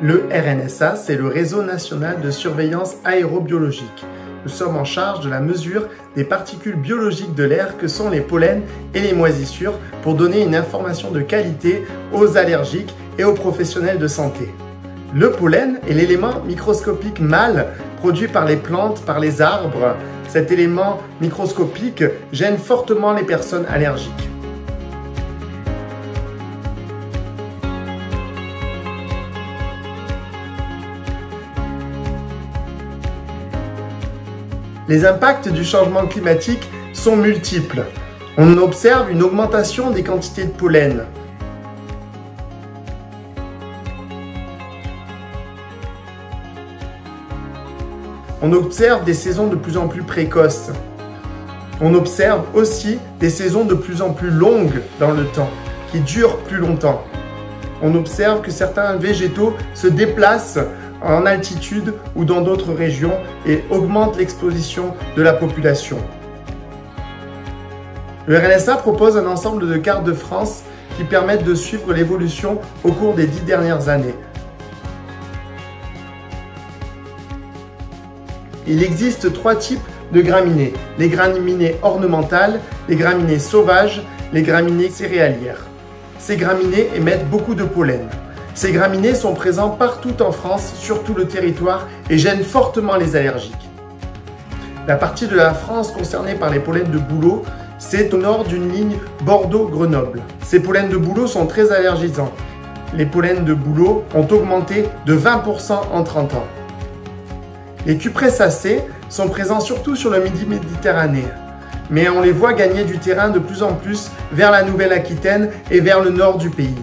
Le RNSA, c'est le Réseau national de surveillance aérobiologique. Nous sommes en charge de la mesure des particules biologiques de l'air que sont les pollens et les moisissures pour donner une information de qualité aux allergiques et aux professionnels de santé. Le pollen est l'élément microscopique mâle produit par les plantes, par les arbres. Cet élément microscopique gêne fortement les personnes allergiques. Les impacts du changement climatique sont multiples. On observe une augmentation des quantités de pollen. On observe des saisons de plus en plus précoces. On observe aussi des saisons de plus en plus longues dans le temps, qui durent plus longtemps. On observe que certains végétaux se déplacent en altitude ou dans d'autres régions et augmentent l'exposition de la population. Le RNSA propose un ensemble de cartes de France qui permettent de suivre l'évolution au cours des 10 dernières années. Il existe 3 types de graminées. Les graminées ornementales, les graminées sauvages, les graminées céréalières. Ces graminées émettent beaucoup de pollen. Ces graminées sont présents partout en France, sur tout le territoire, et gênent fortement les allergiques. La partie de la France concernée par les pollens de bouleau, c'est au nord d'une ligne Bordeaux-Grenoble. Ces pollens de bouleau sont très allergisants. Les pollens de bouleau ont augmenté de 20% en 30 ans. Les cupressacées sont présents surtout sur le midi méditerranéen, mais on les voit gagner du terrain de plus en plus vers la Nouvelle-Aquitaine et vers le nord du pays.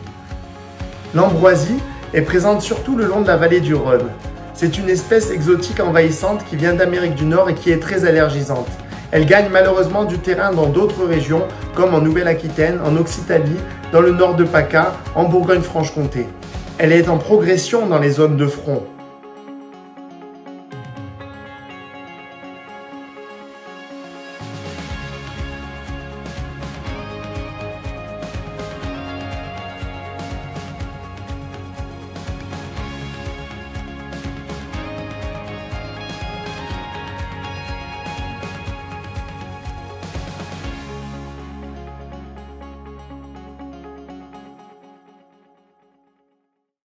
L'ambroisie est présente surtout le long de la vallée du Rhône. C'est une espèce exotique envahissante qui vient d'Amérique du Nord et qui est très allergisante. Elle gagne malheureusement du terrain dans d'autres régions comme en Nouvelle-Aquitaine, en Occitanie, dans le nord de PACA, en Bourgogne-Franche-Comté. Elle est en progression dans les zones de front.